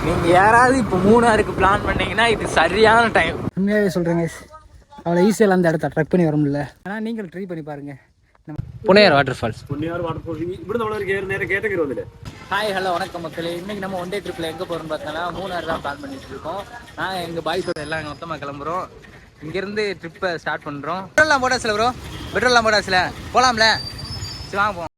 நீங்கள் யாராவது இப்போ மூணாருக்கு பிளான் பண்ணீங்கன்னா இது சரியான டைம். உண்மையாகவே சொல்கிறேங்க, அவ்வளோ ஈஸியாக அந்த இடத்த ட்ரெக் பண்ணி வர முடியல. ஆனால் நீங்கள் ட்ரை பண்ணி பாருங்கள். புனையார் வாட்டர் ஃபால்ஸ். இப்படி நம்மளுக்கு நேரம் கேட்டகிரி வந்து. ஹாய் ஹலோ வணக்கம் மக்களே. இன்றைக்கி நம்ம ஒன் டே ட்ரிப்பில் எங்கே போகிறோம்னு பார்த்தோன்னா மூணாறு தான் பிளான் பண்ணிட்டு இருக்கோம். நாங்கள் எங்கள் பாய்ஸோட எல்லாம் மொத்தமாக கிளம்புறோம். இங்கேருந்து ட்ரிப்பை ஸ்டார்ட் பண்ணுறோம். பெட்ரோல்லாம் போட்டாசில் ப்ரோ, பெட்ரோல்லாம் போட்டாசில் போகலாம்ல? சரி வாங்க போவோம்.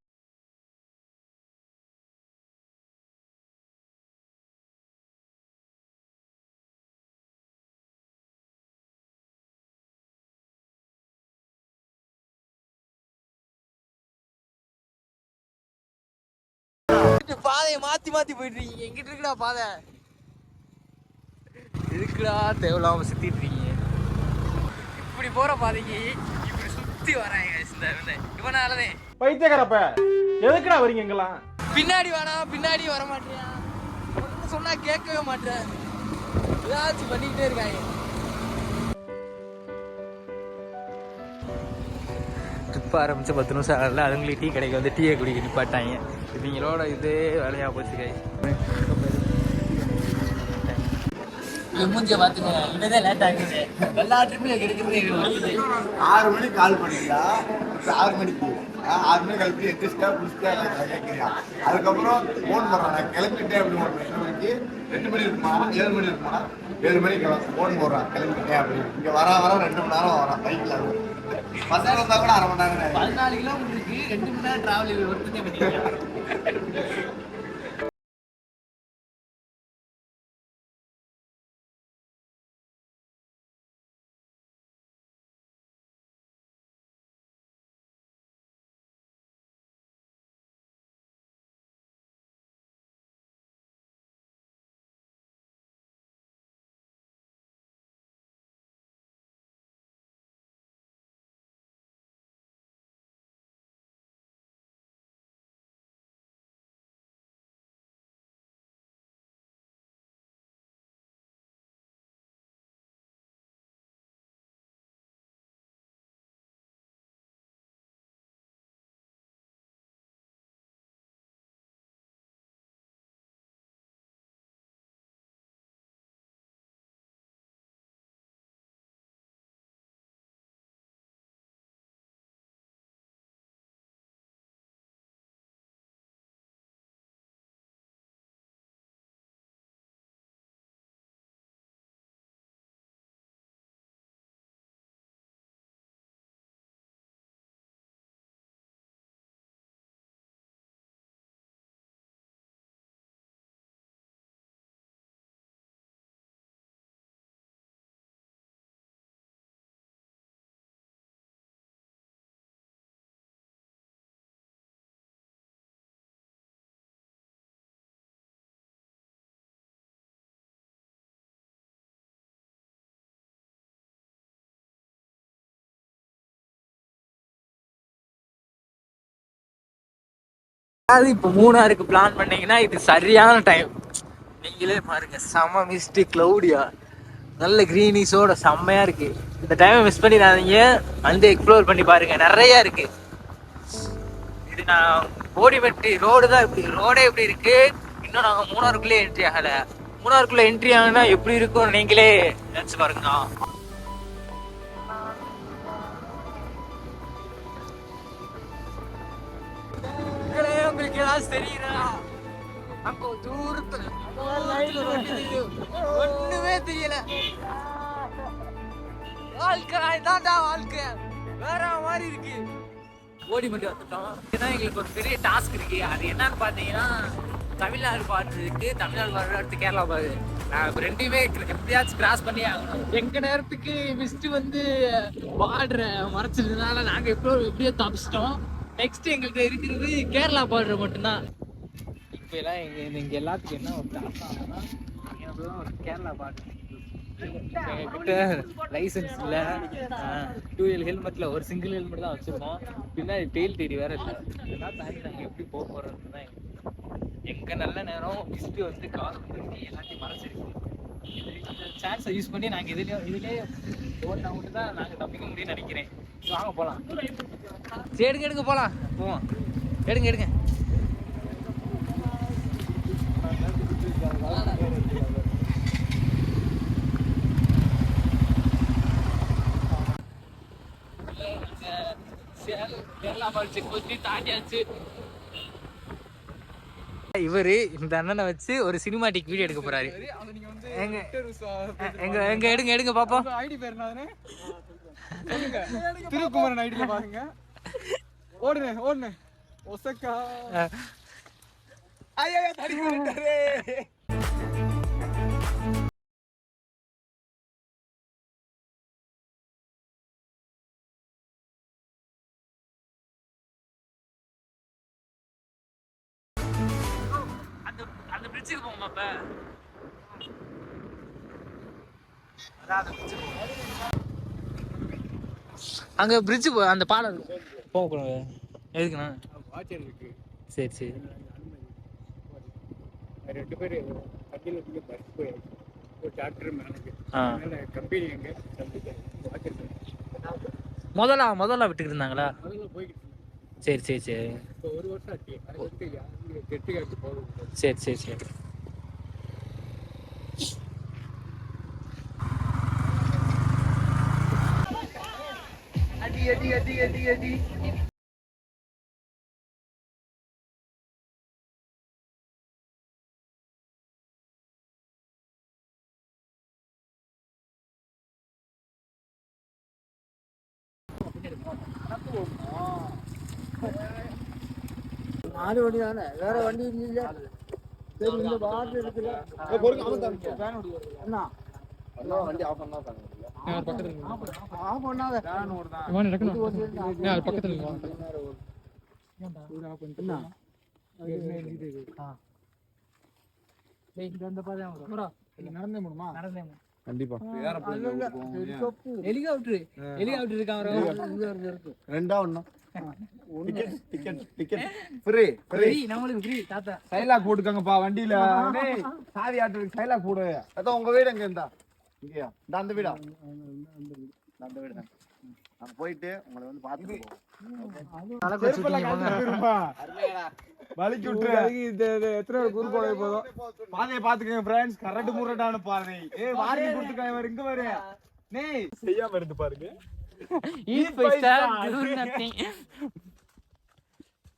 பாதையை மாற்றி மாற்றி போயிட்டு இருக்கீங்க. எங்கிட்ட இருக்குடா பாதை, இருக்குடா தேவையில்லாம சுத்திட்டு இருக்கீங்க. இப்படி போற பாதைக்கு இப்படி சுத்தி வராங்க. இவனாலதே பைத்தியக்காரப்ப எதுக்குடா வரீங்க எங்கெல்லாம்? பின்னாடி வேணா, பின்னாடி வர மாட்டியா, சொன்னா கேட்கவே மாட்டேன், ஏதாச்சும் பண்ணிக்கிட்டே இருக்காங்க. ட்ரிப் ஆரம்பிச்சு 10 நிமிஷம் ஆகல, அதுங்களுக்கு டீ கடைக்கு வந்து டீயை குடிக்க நிப்பாட்டாங்க. இவங்களோட இதே வேலையாக போச்சு. மூஞ்சிய பாத்துங்க, இவதான் லேட் ஆகுது. எல்லா ட்ரிப்லையும் எடுக்கிறது 6 மணிக்கு கால் பண்ணியா, 6 மணிக்கு 6 மணிக்கு கால் பண்ணி எட்டிஸ்டா புடிச்சா கேட்கிறியா. அதுக்கப்புறம் ஃபோன் பண்ணுறேன், நான் கிளம்பிட்டேன் அப்படின்னு 1 மணிக்கு. 2 மணி இருக்குமா, 7 மணி இருக்குமா, 7 மணிக்கு ஃபோன் போடுறான் கிளம்பிட்டேன் அப்படின்னு. இங்கே வர 2 மணி நேரம் வரான் பைக்கில். பசங்க வந்தால் கூட 1/2 மணி நேரம். 14 கிலோமீட்டருக்கு 2 மணி நேரம் டிராவல் ஒருத்தே பண்ணிக்கலாம். அதாவது இப்போ மூணாருக்கு பிளான் பண்ணீங்கன்னா இது சரியான டைம். நீங்களே பாருங்க, செம மிஸ்ட், கிளவுடியா, நல்ல கிரீனிஷோட செம்மையா இருக்கு. இந்த டைமை மிஸ் பண்ணிடாதீங்க, வந்து எக்ஸ்ப்ளோர் பண்ணி பாருங்க, நிறைய இருக்கு. இது நான் கோடிமெட்டி ரோடு தான், இப்படி ரோடே எப்படி இருக்கு. இன்னும் நாங்கள் மூணாருக்குள்ளே என்ட்ரி ஆகலை. மூணாருக்குள்ள என்ட்ரி ஆகுனா எப்படி இருக்கும் நீங்களே நினைச்சு பாருங்க. உங்களுக்கு ஏதாவது தெரியுதா? அங்க தூரத்துல ஒண்ணுமே தெரியல. வாழ்க்கை இதான்டா, வாழ்க்கை வேற மாதிரி இருக்கு. ஓடி மட்டும் வந்துட்டோம். ஏன்னா எங்களுக்கு ஒரு பெரிய டாஸ்க் இருக்கு. அது என்னன்னு பாத்தீங்கன்னா, தமிழ்நாடு பார்டர் இருக்கு, தமிழ்நாடு பார்டர் அடுத்து கேரளா பார்டர். நான் ரெண்டுமே எப்படியாச்சும் கிராஸ் பண்ணி ஆகணும். எங்க நேரத்துக்கு மிஸ்ட் வந்து பார்டரை மறைச்சிருந்ததுனால நாங்க எப்படியோ தப்பிச்சிட்டோம். நெக்ஸ்ட் எங்கள்கிட்ட இருக்கிறது கேரளா பார்டர் மட்டும்தான். இப்போ எல்லாம் இங்கே எல்லாத்துக்கும் என்ன ஒரு டாப் ஆகுதுன்னா, ஒரு கேரளா பார்டர் எங்ககிட்ட லைசன்ஸ் இல்லை, 2L ஹெல்மெட்டில் ஒரு சிங்கிள் ஹெல்மெட் தான் வச்சுருக்கோம். பின்னாடி டெயில் தேடி வேறு இல்லை. இதெல்லாம் தாண்டி நாங்கள் எப்படி போக போகிறோம்னு தான் எங்கள் நல்ல நேரம் மிஸ்ட்டு வந்து கார் வந்து எல்லாத்தையும் மறைச்சிருக்கு. இந்த சான்ஸை யூஸ் பண்ணி நாங்கள் இதுலேயே ஓட்டினா மட்டும் தான் நாங்கள் தப்பிக்க முடியும்னு நினைக்கிறேன். வாங்க போகலாம். சரி எடுங்க போகலாம், போவோம். எடுங்க ஃபால்ஸ் கொத்தி தாண்டியாச்சு. இவரு இந்த அண்ணனை வச்சு ஒரு சினிமாட்டிக் வீடியோ எடுக்க போறாரு. எங்க எங்க எங்க எடுங்க எடுங்க பாப்போம். ஐடி பேர் என்னதுன்னு திருக்குமரன் ஐடில பாருங்க. ஓடுனே ஒசக்கா ஐயா தடி பண்ணிட்டாரே. அந்த பிரிட்ஜுக்கு போமா அப்ப. அங்க பிரிட்ஜ் அந்த பாலம் போகக்கூடாது. எதுக்குண்ணா? வாட்சர் இருக்கு. சரி சரி. 2 பேர் கட்டில பஸ் போயாச்சு. ஒரு டாக்டர் மேனேஜர் கம்பெனி எங்க வாட்சர் முதல்ல விட்டுக்கிட்டு இருந்தாங்களா? முதல்ல போய்கிட்டு சரி சரி சரி. இப்போ 1 வருஷம் ஆச்சு. அது கெட்டு காட்டு போகுது. சரி சரி சரி. அடி அடி அடி அடி அடி. நாலு வண்டி தானே, வேற வண்டி இல்ல. சரி இந்த பாட்டு இருக்குல்ல. பொறுங்க அவன் தான் ஃபேன் ஓடுது. அண்ணா அண்ணா வண்டி ஆஃப் பண்ணா தாங்க. நான் பக்கத்துல ஆஃப் பண்ணாத. ஃபேன் ஓடுதான். இவன் நடக்கணும். நான் பக்கத்துல இருக்கேன். ஒரு ஆஃப் பண்ணிட்டேன்னா டேய் இந்த அந்த பாதை வரும். நடந்தே முடியுமா? நடந்தே முடியும். கண்டிப்பா. ஹெலிகாப்டர் இருக்கான். ரெண்டா ஒண்ணா? Ticket free. நம்மளுக்கு ஃப்ரீ தாத்தா. சைலாக் போட்டுக்கங்கப்பா வண்டியில. டேய் சாவி ஆட்டோக்கு சைலாக் போடு. அதான் உங்க வீடு எங்க இருந்தா? இங்கயா? அந்த வீடா? அந்த வீடு தான். அங்க போயிட்டு உங்களை வந்து பாத்துட்டு போவோம். வலிக்கு விட்டு எத்தனை குரு போட போதும். பாதையை பாத்துக்கங்க ஃப்ரெண்ட்ஸ். கரண்ட் முரட்டான பாதை. வாரிங் கொடுத்துருக்காங்க இவர். இங்க வரு. டேய் செய்யாம இருந்து பாருங்க.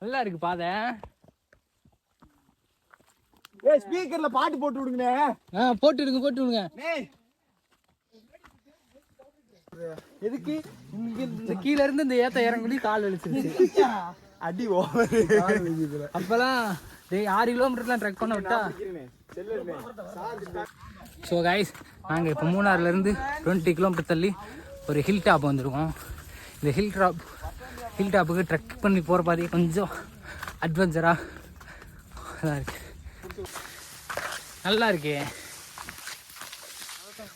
நல்லா இருக்கு பாதை. ஸ்பீக்கர்ல பாட்டு போட்டு விடுங்கண்ணே. போட்டு விடுங்க. எதுக்கு இந்த கீழ இருந்து இந்த ஏத்த இறங்கி கால் வலிச்சிருச்சு. அடி ஓவர். அப்பெல்லாம் 6 கிலோமீட்டர்லாம் ட்ரெக் பண்ண விட்டா. ஸோ கைஸ், நாங்கள் இப்போ மூணாறுலேருந்து 20 கிலோமீட்டர் தள்ளி ஒரு ஹில் டாப் வந்துருக்கோம். இந்த ஹில் டாப்புக்கு ட்ரெக் பண்ணி போகிற பாதையே கொஞ்சம் அட்வென்ச்சராக நல்லா இருக்கு. நல்லா இருக்கே.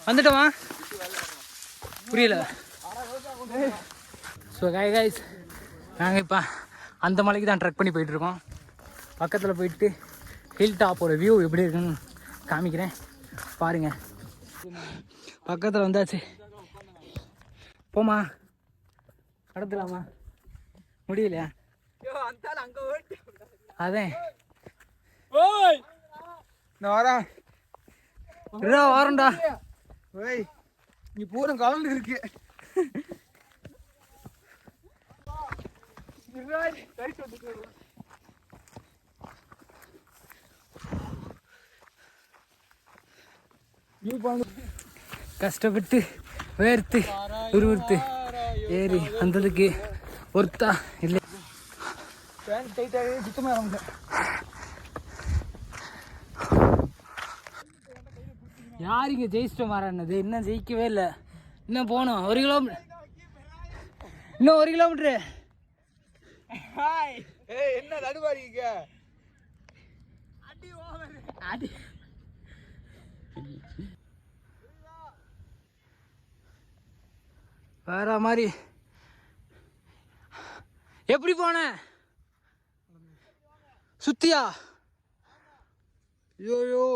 வந்துட்டோமா? புரியல. ஸோ கைஸ், நாங்கள் இப்போ அந்த மலைக்கு தான் ட்ரெக் பண்ணி போயிட்டுருக்கோம். பக்கத்தில் போயிட்டு ஹில் டாப்போட வியூ எப்படி இருக்குன்னு காமிக்கிறேன் பாருங்க. பக்கத்தில் வந்தாச்சு. போமா? கடத்தலாமா? முடியலையா? அதே வரேன்டா. நீ பூரா கலந்து இருக்கு. கஷ்டப்பட்டு வேர்த்து உருவிட்டு ஏறி வந்ததுக்கு ஒருத்தா இல்லை. சுத்தமாக யாருங்க ஜெயிச்சிட்டோம் மாறானது? இன்னும் ஜெயிக்கவே இல்லை. இன்னும் போகணும் 1 கிலோமீட்டர். இன்னும் 1 கிலோமீட்டரு. என்ன நடுவாரிங்க? அடி வேற மாதிரி. எப்படி போன? சுத்தியா? ஐயோ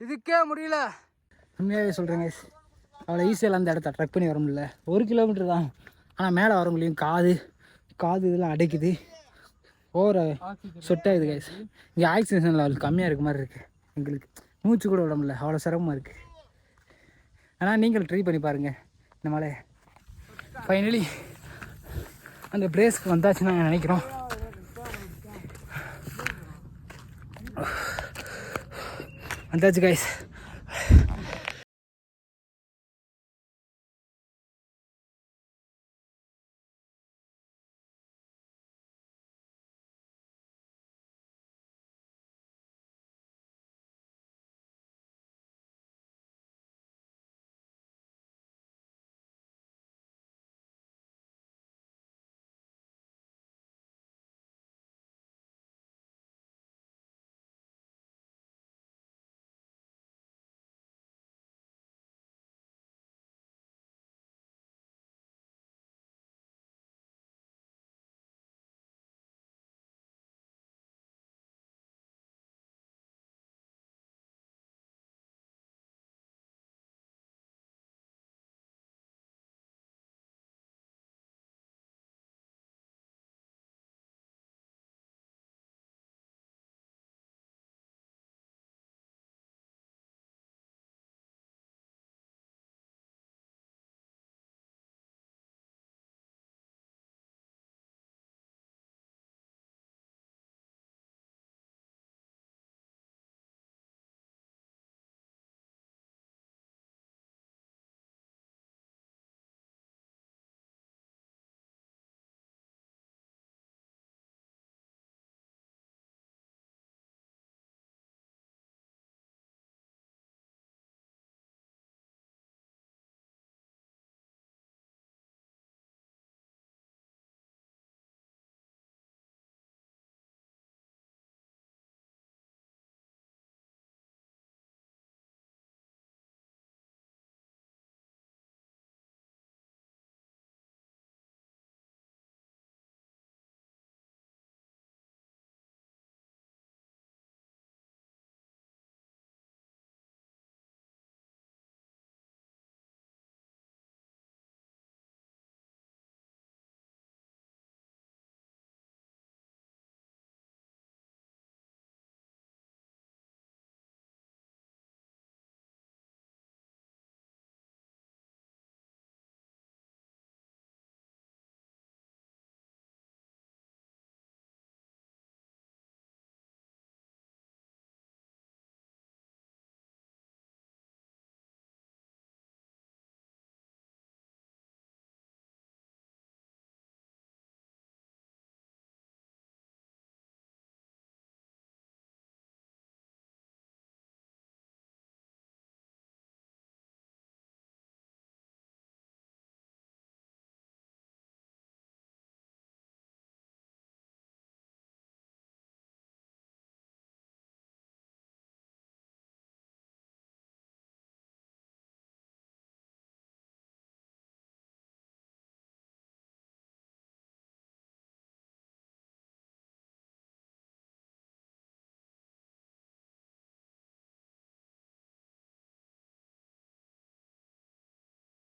இதுக்கே முடியல. உண்மையாகவே சொல்கிறேங்க, அவ்வளோ ஈஸியாக அந்த இடத்த ட்ரெக் பண்ணி வர முடியல. 1 கிலோமீட்டர் தான், ஆனால் மேலே வர முடியும். காது இதெல்லாம் அடைக்குது. ஓவர சொட்டாகுது கைஸ். இங்கே ஆக்சிஜன் லெவல் கம்மியாக இருக்க மாதிரி இருக்குது. எங்களுக்கு மூச்சு கூட விட முடியல, அவ்வளோ சிரமமாக இருக்குது. ஆனால் நீங்கள் ட்ரை பண்ணி பாருங்கள் இந்த மலையை. ஃபைனலி அந்த பிளேஸ்க்கு வந்தாச்சுன்னு நாங்கள் நினைக்கிறோம். வந்தாச்சு கைஸ்.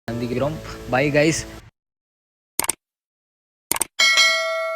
சந்திக்கிறோம். Bye guys.